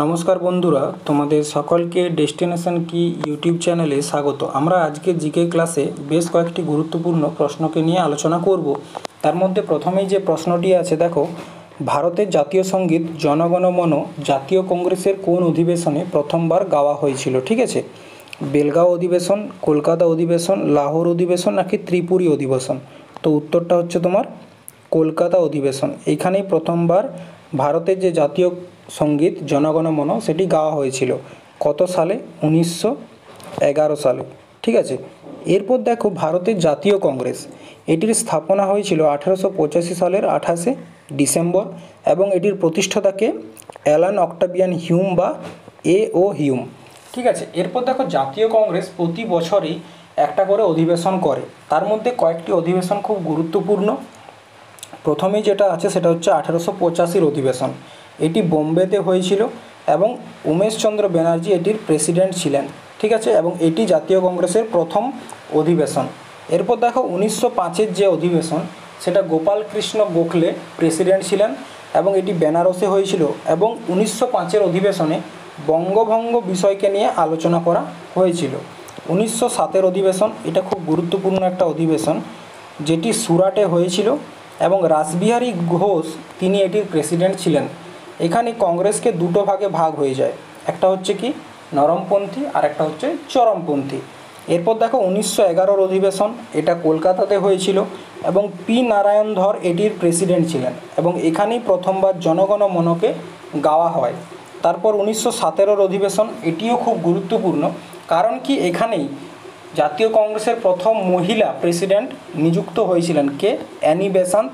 নমস্কার বন্ধুরা, তোমাদের সকলকে ডেস্টিনেশন কি ইউটিউব চ্যানেলে স্বাগত। আমরা আজকে জিকে ক্লাসে বেশ কয়েকটি গুরুত্বপূর্ণ প্রশ্নকে নিয়ে আলোচনা করব। তার মধ্যে প্রথমেই যে প্রশ্নটি আছে, দেখো, ভারতের জাতীয় সঙ্গীত জনগণ মন জাতীয় কংগ্রেসের কোন অধিবেশনে প্রথমবার গাওয়া হয়েছিল? ঠিক আছে, বেলগাঁও অধিবেশন, কলকাতা অধিবেশন, লাহোর অধিবেশন নাকি ত্রিপুরী অধিবেশন? তো উত্তরটা হচ্ছে তোমার কলকাতা অধিবেশন। এইখানেই প্রথমবার ভারতের যে জাতীয় সঙ্গীত জনগণ মন সেটি গাওয়া হয়েছিল। কত সালে? 1911 সালে। ঠিক আছে, এরপর দেখো ভারতের জাতীয় কংগ্রেস, এটির স্থাপনা হয়েছিল 1885 সালের 28শে ডিসেম্বর এবং এটির প্রতিষ্ঠাতাকে অ্যালান অক্টাভিয়ান হিউম বা A.O. হিউম। ঠিক আছে, এরপর দেখো জাতীয় কংগ্রেস প্রতি বছরই একটা করে অধিবেশন করে। তার মধ্যে কয়েকটি অধিবেশন খুব গুরুত্বপূর্ণ। প্রথমেই যেটা আছে সেটা হচ্ছে 1885 অধিবেশন। এটি বোম্বেতে হয়েছিল এবং উমেশচন্দ্র ব্যানার্জি এটির প্রেসিডেন্ট ছিলেন। ঠিক আছে, এবং এটি জাতীয় কংগ্রেসের প্রথম অধিবেশন। এরপর দেখো 1905-এর যে অধিবেশন সেটা গোপাল কৃষ্ণ গোখলে প্রেসিডেন্ট ছিলেন এবং এটি বেনারসে হয়েছিল এবং 1905-এর অধিবেশনে বঙ্গভঙ্গ বিষয়কে নিয়ে আলোচনা করা হয়েছিল। 1907-এর অধিবেশন, এটা খুব গুরুত্বপূর্ণ একটা অধিবেশন যেটি সুরাটে হয়েছিল এবং রাসবিহারী ঘোষ তিনি এটির প্রেসিডেন্ট ছিলেন। এখানে কংগ্রেসকে দুটো ভাগে ভাগ হয়ে যায়, একটা হচ্ছে কি নরমপন্থী আর একটা হচ্ছে চরমপন্থী। এরপর দেখো 1911-র অধিবেশন, এটা কলকাতাতে হয়েছিল এবং পি নারায়ণ ধর এটির প্রেসিডেন্ট ছিলেন এবং এখানেই প্রথমবার জনগণ মনকে গাওয়া হয়। তারপর 1917-র অধিবেশন, এটিও খুব গুরুত্বপূর্ণ, কারণ কি এখানেই জাতীয় কংগ্রেসের প্রথম মহিলা প্রেসিডেন্ট নিযুক্ত হয়েছিলেন, কে? অ্যানি বেসান্ত,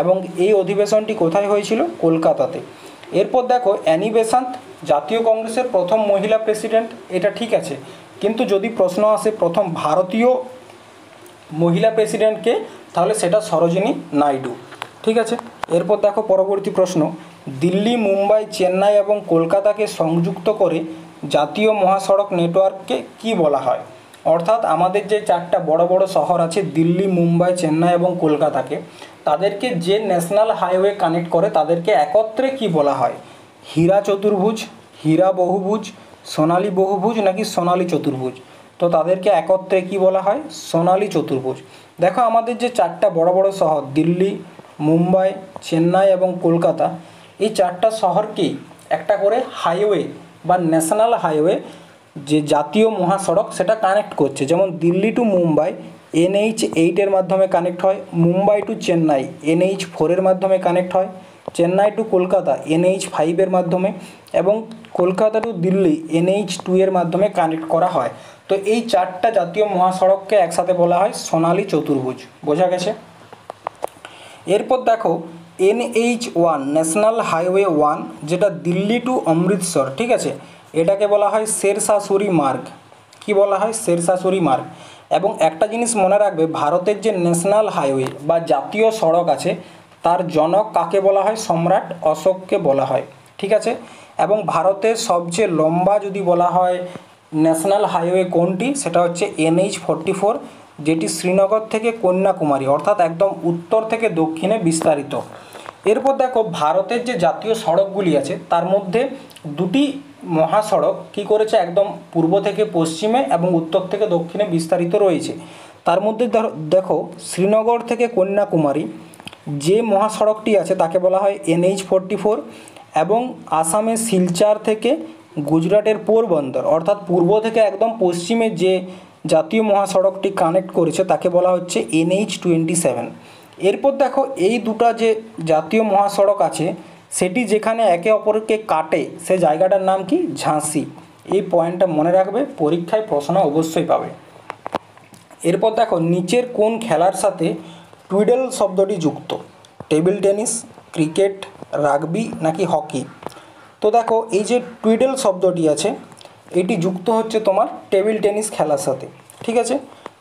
এবং এই অধিবেশনটি কোথায় হয়েছিল? কলকাতাতে। এরপর দেখো অ্যানি বেসান্ত জাতীয় কংগ্রেসের প্রথম মহিলা প্রেসিডেন্ট, এটা ঠিক আছে, কিন্তু যদি প্রশ্ন আসে প্রথম ভারতীয় মহিলা প্রেসিডেন্টকে, তাহলে সেটা সরোজিনী নাইডু। ঠিক আছে, এরপর দেখো পরবর্তী প্রশ্ন, দিল্লি, মুম্বাই, চেন্নাই এবং কলকাতাকে সংযুক্ত করে জাতীয় মহাসড়ক নেটওয়ার্ককে কি বলা হয়? অর্থাৎ আমাদের যে চারটা বড় বড় শহর আছে, দিল্লি, মুম্বাই, চেন্নাই এবং কলকাতাকে, তাদেরকে যে ন্যাশনাল হাইওয়ে কানেক্ট করে তাদেরকে একত্রে কি বলা হয়? হীরা চতুর্ভুজ, হীরা বহুভুজ, সোনালী বহুভুজ নাকি সোনালী চতুর্ভুজ? তো তাদেরকে একত্রে কি বলা হয়? সোনালী চতুর্ভুজ। দেখো আমাদের যে চারটা বড় বড় শহর, দিল্লি, মুম্বাই, চেন্নাই এবং কলকাতা, এই চারটা শহরকেই একটা করে হাইওয়ে বা ন্যাশনাল হাইওয়ে, যে জাতীয় মহাসড়ক, সেটা কানেক্ট করছে। যেমন দিল্লি টু মুম্বাই NH8-এর মাধ্যমে কানেক্ট হয়, মুম্বাই টু চেন্নাই NH4-এর মাধ্যমে কানেক্ট হয়, চেন্নাই টু কলকাতা NH5-এর মাধ্যমে এবং কলকাতা টু দিল্লি NH2-এর মাধ্যমে কানেক্ট করা হয়। তো এই চারটা জাতীয় মহাসড়ককে একসাথে বলা হয় সোনালী চতুর্ভুজ। বোঝা গেছে? এরপর দেখো NH1 ন্যাশনাল হাইওয়ে 1, যেটা দিল্লি টু অমৃতসর, ঠিক আছে, এটাকে বলা হয় শেরশাহ সূরি মার্গ। কি বলা হয়? শেরশাহ সূরি মার্গ। এবং একটা জিনিস মনে রাখবে, ভারতের যে ন্যাশনাল হাইওয়ে বা জাতীয় সড়ক আছে তার জনক কাকে বলা হয়? সম্রাট অশোককে বলা হয়। ঠিক আছে, এবং ভারতের সবচেয়ে লম্বা যদি বলা হয় ন্যাশনাল হাইওয়ে কোনটি, সেটা হচ্ছে NH44, যেটি শ্রীনগর থেকে কন্যাকুমারী অর্থাৎ একদম উত্তর থেকে দক্ষিণে বিস্তারিত। এরপর দেখো ভারতের যে জাতীয় সড়কগুলি আছে তার মধ্যে দুটি মহাসড়ক কি করেছে, একদম পূর্ব থেকে পশ্চিমে এবং উত্তর থেকে দক্ষিণে বিস্তারিত রয়েছে। তার মধ্যে দেখো শ্রীনগর থেকে কন্যাকুমারী যে মহাসড়কটি আছে তাকে বলা হয় NH44 এবং আসামের শিলচর থেকে গুজরাটের পোরবন্দর অর্থাৎ পূর্ব থেকে একদম পশ্চিমে যে জাতীয় মহাসড়কটি কানেক্ট করেছে তাকে বলা হচ্ছে NH27। এরপর দেখো এই দুটা যে জাতীয় মহাসড়ক আছে সেটি যেখানে একে অপরকে কাটে সে জায়গাটার নাম কি? ঝাঁসি। এই পয়েন্টটা মনে রাখবে, পরীক্ষায় প্রশ্ন অবশ্যই পাবে। এরপর দেখো নিচের কোন খেলার সাথে টুইডল শব্দটি যুক্ত? টেবিল টেনিস, ক্রিকেট, রাগবি নাকি হকি? তো দেখো এই যে টুইডল শব্দটি আছে এটি যুক্ত হচ্ছে তোমার টেবিল টেনিস খেলার সাথে। ঠিক আছে,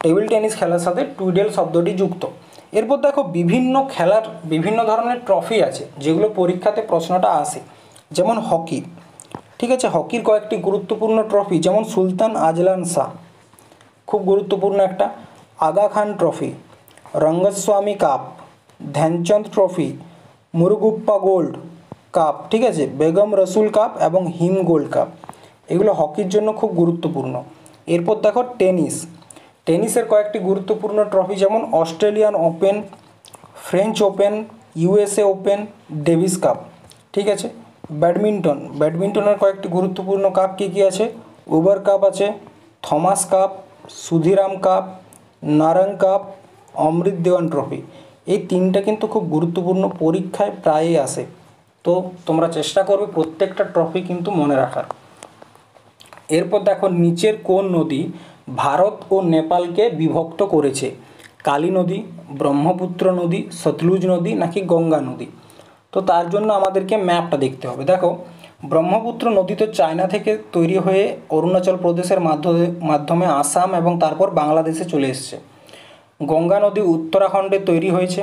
টেবিল টেনিস খেলার সাথে টুইডল শব্দটি যুক্ত। এরপর দেখো বিভিন্ন খেলার বিভিন্ন ধরনের ট্রফি আছে যেগুলো পরীক্ষাতে প্রশ্নটা আসে, যেমন হকি। ঠিক আছে, হকির কয়েকটি গুরুত্বপূর্ণ ট্রফি, যেমন সুলতান আজলান শাহ, খুব গুরুত্বপূর্ণ একটা, Aga Khan trophy, Rangaswamy cup, Dhyanchand trophy, Murugappa gold, cup, ঠিক আছে, বেগম রসুল কাপ এবং হিম গোল্ড কাপ, এগুলো হকির জন্য খুব গুরুত্বপূর্ণ। এরপর দেখো টেনিসের কয়েকটি গুরুত্বপূর্ণ ট্রফি যেমন Australian Open, French Open, USA Open, Davis Cup, ঠিক আছে। ব্যাডমিন্টনের কয়েকটি গুরুত্বপূর্ণ কাপ কী কী আছে? উবার কাপ আছে, Thomas Cup, Sudirman Cup, Narang Cup, Amrit Dewan trophy. এই তিনটা কিন্তু খুব গুরুত্বপূর্ণ, পরীক্ষায় প্রায়ই আসে, তো তোমরা চেষ্টা করবে প্রত্যেকটা ট্রফি কিন্তু মনে রাখার। এরপর দেখো নিচের কোন নদী ভারত ও নেপালকে বিভক্ত করেছে? কালী নদী, ব্রহ্মপুত্র নদী, সতলুজ নদী নাকি গঙ্গা নদী? তো তার জন্য আমাদেরকে ম্যাপটা দেখতে হবে। দেখো ব্রহ্মপুত্র নদী তো চায়না থেকে তৈরি হয়ে অরুণাচল প্রদেশের মাধ্যমে আসাম এবং তারপর বাংলাদেশে চলে এসছে। গঙ্গা নদী উত্তরাখণ্ডে তৈরি হয়েছে,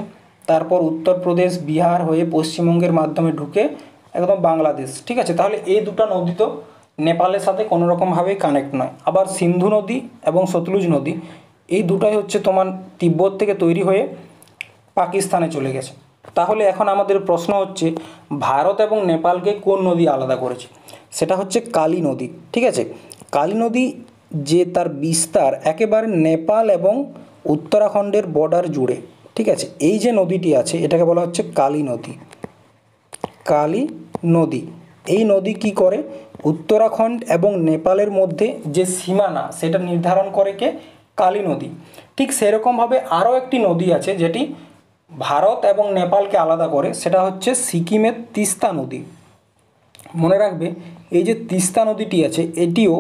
তারপর উত্তরপ্রদেশ, বিহার হয়ে পশ্চিমবঙ্গের মাধ্যমে ঢুকে একদম বাংলাদেশ, ঠিক আছে। তাহলে এই দুটো নদী তো নেপালের সাথে কোনো রকমভাবেই কানেক্ট নয়। আবার সিন্ধু নদী এবং সতলুজ নদী এই দুটাই হচ্ছে তোমার তিব্বত থেকে তৈরি হয়ে পাকিস্তানে চলে গেছে। তাহলে এখন আমাদের প্রশ্ন হচ্ছে ভারত এবং নেপালকে কোন নদী আলাদা করেছে? সেটা হচ্ছে কালী নদী, ঠিক আছে। কালী নদী যে তার বিস্তার একেবারে নেপাল এবং উত্তরাখণ্ডের বর্ডার জুড়ে, ঠিক আছে। এই যে নদীটি আছে এটাকে বলা হচ্ছে কালী নদী। কালী নদী, এই নদী কি করে? উত্তরাখণ্ড এবং নেপালের মধ্যে যে সীমানা সেটা নির্ধারণ করে কে? কালী নদী। ঠিক সেরকমভাবে আরও একটি নদী আছে যেটি ভারত এবং নেপালকে আলাদা করে, সেটা হচ্ছে সিকিমের তিস্তা নদী। মনে রাখবে এই যে তিস্তা নদীটি আছে এটিও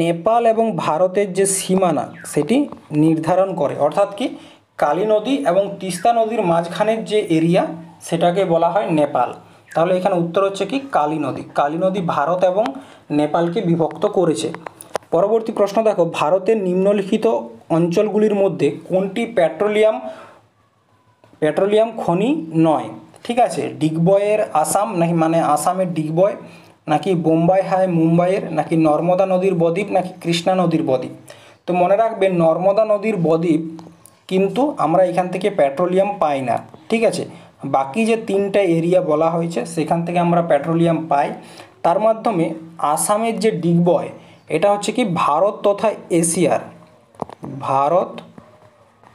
নেপাল এবং ভারতের যে সীমানা সেটি নির্ধারণ করে, অর্থাৎ কি কালী নদী এবং তিস্তা নদীর মাঝখানের যে এরিয়া সেটাকে বলা হয় নেপাল। তাহলে এখানে উত্তর হচ্ছে কি কালী নদী। কালী নদী ভারত এবং নেপালকে বিভক্ত করেছে। পরবর্তী প্রশ্ন দেখো ভারতের নিম্নলিখিত অঞ্চলগুলির মধ্যে কোনটি পেট্রোলিয়াম খনি নয়? ঠিক আছে, ডিগবয়ের আসাম নাকি মানে আসামের ডিগবয়, নাকি বোম্বাই হাই মুম্বাইয়ের, নাকি নর্মদা নদীর বদ্বীপ, নাকি কৃষ্ণা নদীর বদ্বীপ? তো মনে রাখবে নর্মদা নদীর বদ্বীপ কিন্তু আমরা এখান থেকে পেট্রোলিয়াম পাই না, ঠিক আছে। বাকি যে তিনটা এরিয়া বলা হয়েছে সেখান থেকে আমরা পেট্রোলিয়াম পাই। তার মাধ্যমে আসামের যে ডিগবয় এটা হচ্ছে কি ভারত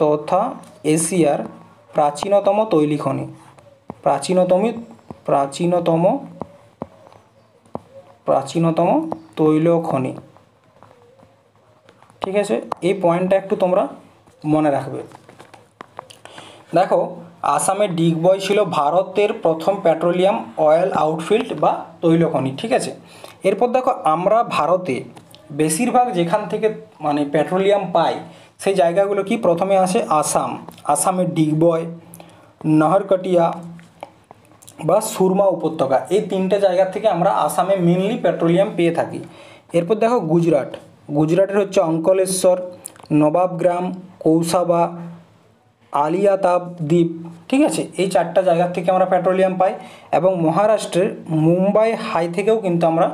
তথা এশিয়ার প্রাচীনতম তৈল খনি, প্রাচীনতম তৈল খনি, ঠিক আছে। এই পয়েন্টটা একটু তোমরা মনে রাখবে। দেখো আসামের ডিগবয় ছিল ভারতের প্রথম পেট্রোলিয়াম অয়েল আউটফিল্ড বা তৈল খনি, ঠিক আছে। এরপর দেখো আমরা ভারতে বেশিরভাগ যেখান থেকে মানে পেট্রোলিয়াম পাই সেই জায়গাগুলো কি? প্রথমে আসে আসামের ডিগবয়, নহরকটিয়া বা সুরমা উপত্যকা, এই তিনটে জায়গা থেকে আমরা আসামে মেনলি পেট্রোলিয়াম পেয়ে থাকি। এরপর দেখো গুজরাটের হচ্ছে অঙ্কলেশ্বর, নবাবগ্রাম, কৌসাবা, আলিয়াতাব দ্বীপ, ঠিক আছে। এই চারটা জায়গা থেকে আমরা পেট্রোলিয়াম পাই এবং মহারাষ্ট্রের মুম্বাই হাই থেকেও কিন্তু আমরা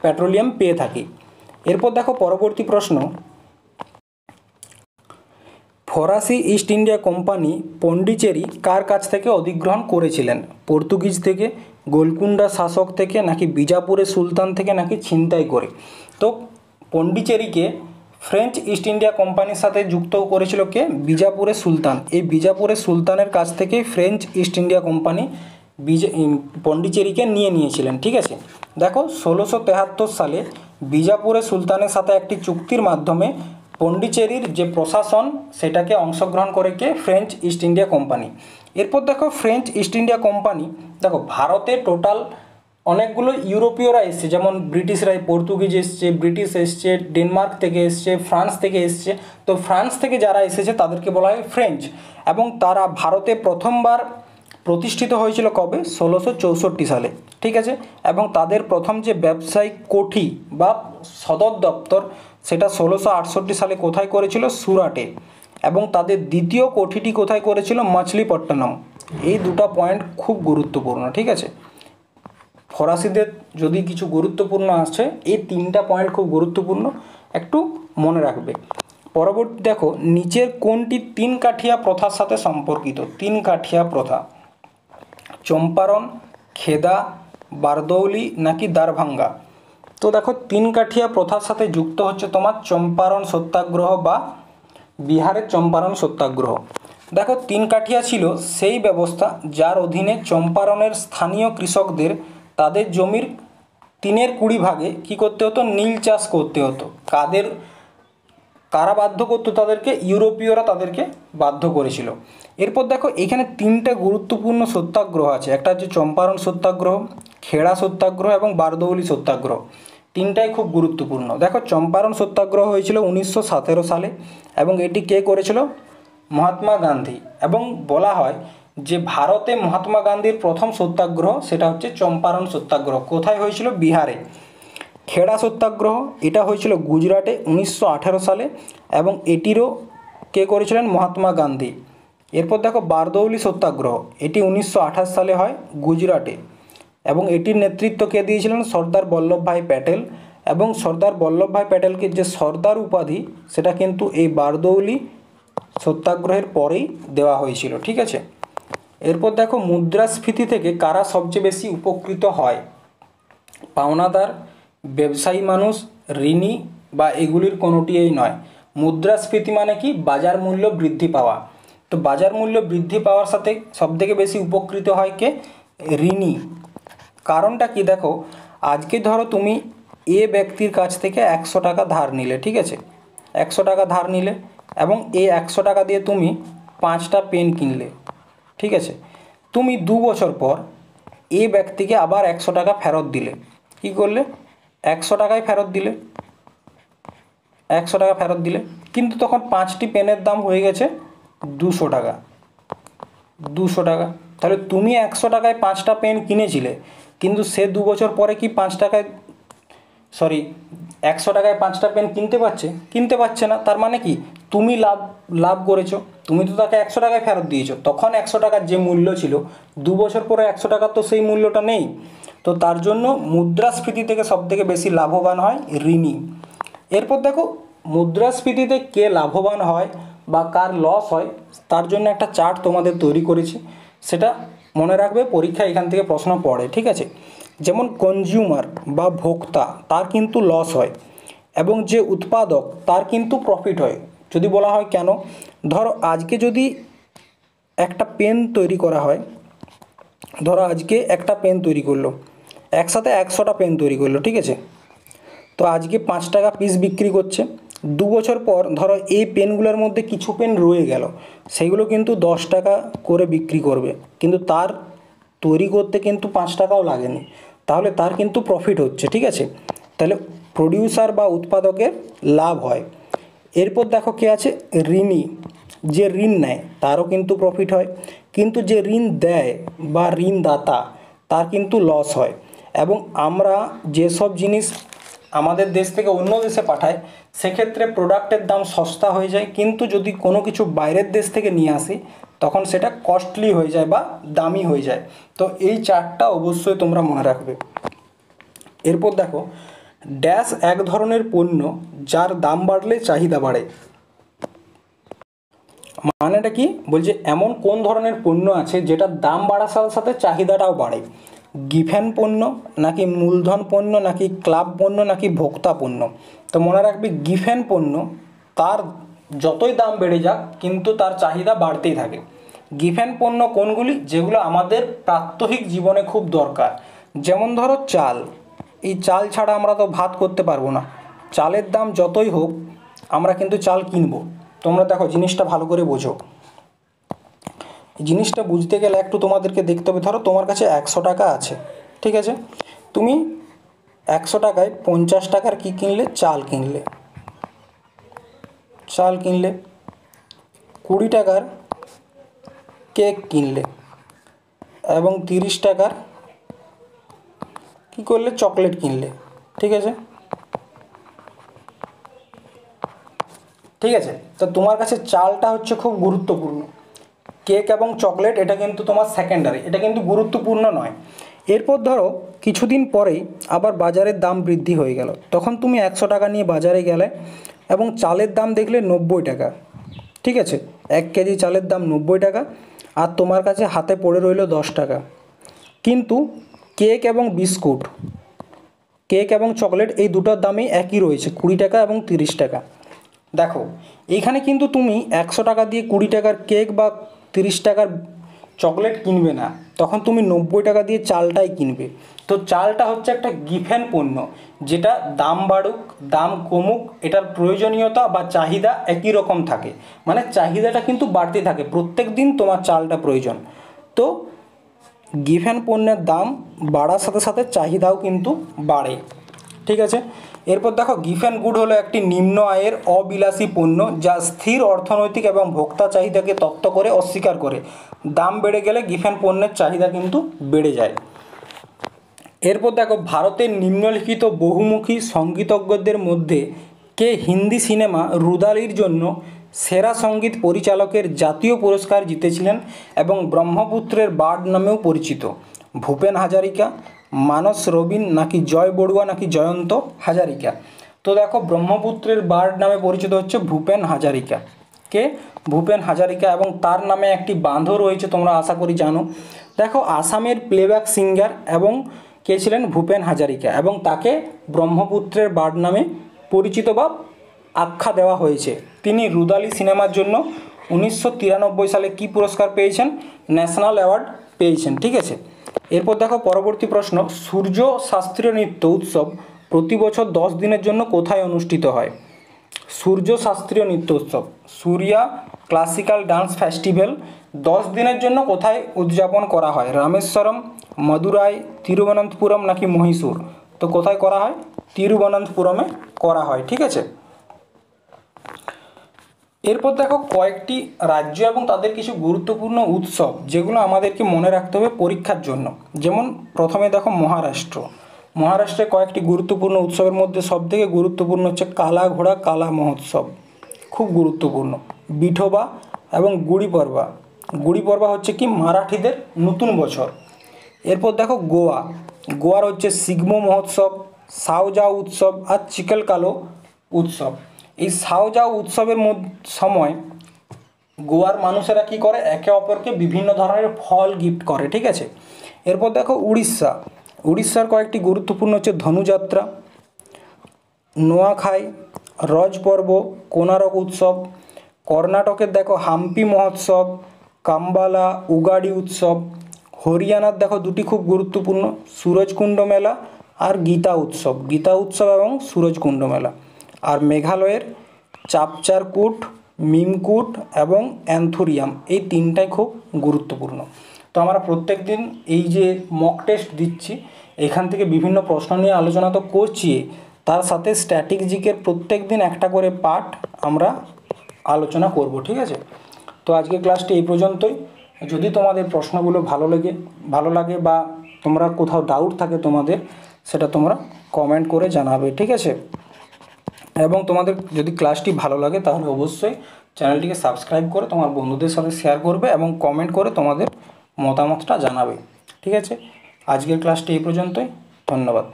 পেট্রোলিয়াম পেয়ে থাকি। এরপর দেখো পরবর্তী প্রশ্ন, ফরাসি ইস্ট ইন্ডিয়া কোম্পানি পন্ডিচেরি কার কাছ থেকে অধিগ্রহণ করেছিলেন? পর্তুগিজ থেকে, গোলকুন্ডা শাসক থেকে, নাকি বিজাপুরের সুলতান থেকে, নাকি ছিনতাই করে? তো পন্ডিচেরিকে ফ্রেঞ্চ ইস্ট ইন্ডিয়া কোম্পানির সাথে যুক্ত করেছিল কে? বিজাপুরের সুলতান। এই বিজাপুরের সুলতানের কাছ থেকে ফ্রেঞ্চ ইস্ট ইন্ডিয়া কোম্পানি পন্ডিচেরিকে নিয়েছিলেন, ঠিক আছে। দেখো 1673 সালে বিজাপুরের সুলতানের সাথে একটি চুক্তির মাধ্যমে পন্ডিচেরির যে প্রশাসন সেটাকে অংশগ্রহণ করে কে? French East India company. এরপর দেখো ফ্রেঞ্চ ইস্ট ইন্ডিয়া কোম্পানি, দেখো ভারতে টোটাল অনেকগুলো ইউরোপীয়রা এসছে, যেমন ব্রিটিশরা, পর্তুগিজ এসছে, ব্রিটিশ এসছে, ডেনমার্ক থেকে এসছে, ফ্রান্স থেকে এসছে। তো ফ্রান্স থেকে যারা এসেছে তাদেরকে বলা হয় ফ্রেঞ্চ, এবং তারা ভারতে প্রথমবার প্রতিষ্ঠিত হয়েছিল কবে? 1664 সালে, ঠিক আছে। এবং তাদের প্রথম যে ব্যবসায়িক কোঠি বা সদর দপ্তর সেটা 1668 সালে কোথায় করেছিল? সুরাটে। এবং তাদের দ্বিতীয় কোঠিটি কোথায় করেছিল? মাছলিপট্টনম। এই দুটো পয়েন্ট খুব গুরুত্বপূর্ণ, ঠিক আছে। ফরাসিদের যদি কিছু গুরুত্বপূর্ণ আসে এই তিনটা পয়েন্ট খুব গুরুত্বপূর্ণ, একটু মনে রাখবে। পরবর্তী দেখো নিচের কোনটি তিন কাঠিয়া প্রথার সাথে সম্পর্কিত? তিন কাঠিয়া প্রথা, চম্পারণ, খেদা, বারদৌলি নাকি দারভাঙ্গা? তো দেখো, 3 কাঠিয়া প্রথার সাথে যুক্ত হচ্ছে তোমার চম্পারণ সত্যাগ্রহ বা বিহারের চম্পারণ সত্যাগ্রহ। দেখো, 3 কাঠিয়া ছিল সেই ব্যবস্থা যার অধীনে চম্পারণের স্থানীয় কৃষকদের তাদের জমির 3/20 ভাগে কী করতে হতো? নীল চাষ করতে হতো। কারা বাধ্য করতো তাদেরকে? ইউরোপীয়রা তাদেরকে বাধ্য করেছিল। এরপর দেখো, এখানে 3টা গুরুত্বপূর্ণ সত্যাগ্রহ আছে। একটা হচ্ছে চম্পারণ সত্যাগ্রহ, খেড়া সত্যাগ্রহ এবং বারদৌলি সত্যাগ্রহ। 3টাই খুব গুরুত্বপূর্ণ। দেখো, চম্পারণ সত্যাগ্রহ হয়েছিল 1917 সালে এবং এটি কে করেছিল? মহাত্মা গান্ধী। এবং বলা হয় যে ভারতে মহাত্মা গান্ধীর প্রথম সত্যাগ্রহ সেটা হচ্ছে চম্পারণ সত্যাগ্রহ। কোথায় হয়েছিল? বিহারে। খেড়া সত্যাগ্রহ এটা হয়েছিল গুজরাটে 1918 সালে এবং এটিরও কে করেছিলেন? মহাত্মা গান্ধী। এরপর দেখো, বারদৌলি সত্যাগ্রহ এটি 1928 সালে হয় গুজরাটে এবং এটির নেতৃত্ব কে দিয়েছিলেন? সর্দার বল্লভভাই প্যাটেল। এবং সর্দার বল্লভভাই প্যাটেলকে যে সর্দার উপাধি সেটা কিন্তু এই বারদৌলি সত্যাগ্রহের পরেই দেওয়া হয়েছিল। ঠিক আছে। এরপর দেখো, মুদ্রাস্ফীতি থেকে কারা সবচেয়ে বেশি উপকৃত হয়? পাওনাদার, ব্যবসায়ী মানুষ, ঋণী বা এগুলির কোনোটিই নয়। মুদ্রাস্ফীতি মানে কি? বাজার মূল্য বৃদ্ধি পাওয়া। তো বাজার মূল্য বৃদ্ধি পাওয়ার সাথে সবথেকে বেশি উপকৃত হয় কে? ঋণী। কারণটা কি? দেখো, আজকে ধরো তুমি এ ব্যক্তির কাছ থেকে 100 টাকা ধার নিলে, ঠিক আছে? 100 টাকা ধার নিলে এবং এই 100 টাকা দিয়ে তুমি 5টা পেন কিনলে, ঠিক আছে? তুমি 2 বছর পর এ ব্যক্তিকে আবার 100 টাকা ফেরত দিলে। কি করলে? 100 টাকায় ফেরত দিলে, 100 টাকা ফেরত দিলে, কিন্তু তখন 5টি পেনের দাম হয়ে গেছে 200 টাকা। 200 টাকা। তাহলে তুমি 100 টাকায় 5টা পেন কিনেছিলে, কিন্তু সে 2 বছর পরে কি 100 টাকায় 5টা পেন কিনতে পারছে না। তার মানে কি? তুমি লাভ করেছো। তুমি তো তাকে 100 টাকায় ফেরত দিয়েছো, তখন 100 টাকার যে মূল্য ছিল, 2 বছর পরে 100 টাকার তো সেই মূল্যটা নেই। তো তার জন্য মুদ্রাস্ফীতি থেকে সবথেকে বেশি লাভবান হয় ঋণী। এরপর দেখো, মুদ্রাস্ফীতিতে কে লাভবান হয় বা কার লস হয় তার জন্য একটা চার্ট তোমাদের তৈরি করেছি। সেটা মনে রাখবে, পরীক্ষা এখান থেকে প্রশ্ন পড়ে। ঠিক আছে। যেমন কনজিউমার বা ভোক্তা, তার কিন্তু লস হয় এবং যে উৎপাদক তার কিন্তু প্রফিট হয়। যদি বলা হয় কেন? ধরো আজকে যদি একটা পেন তৈরি করা হয়, ধরো আজকে একটা পেন তৈরি করলো, একসাথে 100টা পেন তৈরি করলো, ঠিক আছে? তো আজকে 5 টাকা পিস বিক্রি করছে। 2 বছর পর ধরো এই পেনগুলোর মধ্যে কিছু পেন রয়ে গেল, সেইগুলো কিন্তু 10 টাকা করে বিক্রি করবে, কিন্তু তার তৈরি করতে কিন্তু 5 টাকাও লাগেনি, তাহলে তার কিন্তু প্রফিট হচ্ছে। ঠিক আছে। তাহলে প্রডিউসার বা উৎপাদকের লাভ হয়। এরপর দেখো কে আছে? ঋণী। যে ঋণ নেয় তারও কিন্তু প্রফিট হয়, কিন্তু যে ঋণ দেয় বা ঋণদাতা তার কিন্তু লস হয়। এবং আমরা যেসব জিনিস আমাদের দেশ থেকে অন্য দেশে পাঠায়, সেক্ষেত্রে প্রোডাক্টের দাম সস্তা হয়ে যায়, কিন্তু যদি কোনো কিছু বাইরের দেশ থেকে নিয়ে আসি তখন সেটা কস্টলি হয়ে যায় বা দামি হয়ে যায়। তো এই চার্টটা অবশ্যই তোমরা মনে রাখবে। এরপর দেখো, ড্যাশ এক ধরনের পণ্য যার দাম বাড়লে চাহিদা বাড়ে। মানেটা কি? বলছে এমন কোন ধরনের পণ্য আছে যেটার দাম বাড়ার সাথে সাথে চাহিদাটাও বাড়ে? গিফেন পণ্য নাকি মূলধন পণ্য নাকি ক্লাব পণ্য নাকি ভোক্তা পণ্য? তো মনে রাখবে, গিফেন পণ্য তার যতই দাম বেড়ে যাক কিন্তু তার চাহিদা বাড়তেই থাকে। গিফেন পণ্য কোনগুলি? যেগুলো আমাদের প্রাত্যহিক জীবনে খুব দরকার। যেমন ধরো চাল, এই চাল ছাড়া আমরা তো ভাত করতে পারবো না। চালের দাম যতই হোক আমরা কিন্তু চাল কিনবো। তোমরা দেখো, জিনিসটা ভালো করে বোঝো। জিনিসটা বুঝতে গেলে একটু তোমাদেরকে দেখতে হবে। ধরো তোমার কাছে 100 টাকা আছে, ঠিক আছে? তুমি 100 টাকায় 50 টাকার কী কিনলে? চাল কিনলে। 20 টাকার কেক কিনলে এবং 30 টাকার কী করলে? চকলেট কিনলে। ঠিক আছে। ঠিক আছে। তো তোমার কাছে চালটা হচ্ছে খুব গুরুত্বপূর্ণ, কেক এবং চকলেট এটা কিন্তু তোমার সেকেন্ডারি, এটা কিন্তু গুরুত্বপূর্ণ নয়। এরপর ধরো কিছুদিন পরেই আবার বাজারের দাম বৃদ্ধি হয়ে গেল, তখন তুমি 100 টাকা নিয়ে বাজারে গেলে এবং চালের দাম দেখলে 90 টাকা। ঠিক আছে। 1 কেজি চালের দাম 90 টাকা আর তোমার কাছে হাতে পড়ে রইল 10 টাকা। কিন্তু কেক এবং বিস্কুট, কেক এবং চকলেট এই দুটোর দামই একই রয়েছে, 20 টাকা এবং 30 টাকা। দেখো এইখানে কিন্তু তুমি 100 টাকা দিয়ে 20 টাকার কেক বা 30 টাকার চকলেট কিনবে না, তখন তুমি 90 টাকা দিয়ে চালটাই কিনবে। তো চালটা হচ্ছে একটা গিফেন পণ্য, যেটা দাম বাড়ুক দাম কমুক এটার প্রয়োজনীয়তা বা চাহিদা একই রকম থাকে, মানে চাহিদাটা কিন্তু বাড়তে থাকে, প্রত্যেক দিন তোমার চালটা প্রয়োজন। তো গিভেন পণ্যের দাম বাড়ার সাথে সাথে চাহিদাও কিন্তু বাড়ে, ঠিক আছে। এরপর দেখো গিফেন গুড হলো একটি নিম্ন আয়ের অবিলাসী পণ্য যা স্থির অর্থনৈতিক এবং ভোক্তা চাহিদাকে তত্ত্ব করে অস্বীকার করে। দাম বেড়ে গেলে গিফেন পণ্যের চাহিদা কিন্তু বেড়ে যায়। এরপর দেখো ভারতের নিম্নলিখিত বহুমুখী সঙ্গীতজ্ঞদের মধ্যে কে হিন্দি সিনেমা রুদালির জন্য সেরা সঙ্গীত পরিচালকের জাতীয় পুরস্কার জিতেছিলেন এবং ব্রহ্মপুত্রের বার্ড নামেও পরিচিত? ভূপেন হাজারিকা, মানস রবিন, নাকি জয় বড়ুয়া, নাকি জয়ন্ত হাজারিকা? তো দেখো ব্রহ্মপুত্রের বার্ড নামে পরিচিত হচ্ছে ভূপেন হাজারিকা। কে? ভূপেন হাজারিকা। এবং তার নামে একটি বাঁধও রয়েছে, তোমরা আশা করি জানো। দেখো আসামের প্লেব্যাক সিঙ্গার এবং কে ছিলেন? ভূপেন হাজারিকা, এবং তাকে ব্রহ্মপুত্রের বার্ড নামে পরিচিত বা আখ্যা দেওয়া হয়েছে। তিনি রুদালি সিনেমার জন্য 1993 সালে কি পুরস্কার পেয়েছেন? ন্যাশনাল অ্যাওয়ার্ড পেয়েছেন, ঠিক আছে। এরপর দেখো পরবর্তী প্রশ্ন, সূর্য শাস্ত্রীয় নৃত্য উৎসব প্রতি বছর 10 দিনের জন্য কোথায় অনুষ্ঠিত হয়? সূর্য শাস্ত্রীয় নৃত্য উৎসব, সূর্যা ক্লাসিক্যাল ডান্স ফেস্টিভ্যাল 10 দিনের জন্য কোথায় উদযাপন করা হয়? রামেশ্বরম, মদুরাই, তিরুবনন্তপুরম, নাকি মহীশূর? তো কোথায় করা হয়? তিরুবনন্তপুরমে করা হয়, ঠিক আছে। এরপর দেখো কয়েকটি রাজ্য এবং তাদের কিছু গুরুত্বপূর্ণ উৎসব যেগুলো আমাদেরকে মনে রাখতে হবে পরীক্ষার জন্য। যেমন প্রথমে দেখো মহারাষ্ট্র। মহারাষ্ট্রে কয়েকটি গুরুত্বপূর্ণ উৎসবের মধ্যে সবথেকে গুরুত্বপূর্ণ হচ্ছে কালা ঘোড়া কালা মহোৎসব, খুব গুরুত্বপূর্ণ। বিঠোবা এবং গুড়ি পড়বা। গুড়ি পড়বা হচ্ছে কি মারাঠিদের নতুন বছর। এরপর দেখো গোয়া। গোয়ার হচ্ছে সিগমো মহোৎসব, সাওজাও উৎসব আর চিকেল কালো উৎসব। এই সাওজাও উৎসবের সময় গোয়ার মানুষেরা কি করে? একে অপরকে বিভিন্ন ধরনের ফল গিফট করে, ঠিক আছে। এরপর দেখো উড়িষ্যা। উড়িষ্যার কয়েকটি গুরুত্বপূর্ণ হচ্ছে ধনুযাত্রা, নোয়াখাই, রজ পর্ব, কোনারক উৎসব। কর্ণাটকের দেখো হাম্পি মহোৎসব, কাম্বালা উগাডি উৎসব। হরিয়ানার দেখো দুটি খুব গুরুত্বপূর্ণ, সুরজকুণ্ড মেলা আর গীতা উৎসব। গীতা উৎসব এবং সুরজকুণ্ড মেলা। আর মেঘালয়ের চাপচারকুট, মিমকুট এবং অ্যান্থুরিয়াম, এই তিনটাই খুব গুরুত্বপূর্ণ। তো আমরা প্রত্যেক দিন এই যে মক টেস্ট দিচ্ছি, এখান থেকে বিভিন্ন প্রশ্ন নিয়ে আলোচনা তো করছি, তার সাথে স্ট্র্যাটেজিকের প্রত্যেক দিন একটা করে পার্ট আমরা আলোচনা করব, ঠিক আছে। তো আজকের ক্লাসটি এই পর্যন্তই। যদি তোমাদের প্রশ্নগুলো ভালো লাগে বা তোমরা কোথাও ডাউট থাকে তোমাদের, সেটা তোমরা কমেন্ট করে জানাবে, ঠিক আছে। এবং তোমাদের যদি ক্লাসটি ভালো লাগে তাহলে অবশ্যই চ্যানেলটিকে সাবস্ক্রাইব করে তোমার বন্ধুদের সাথে শেয়ার করবে এবং কমেন্ট করে তোমাদের মতামতটা জানাবে, ঠিক আছে। আজকের ক্লাসটি এই পর্যন্তই, ধন্যবাদ।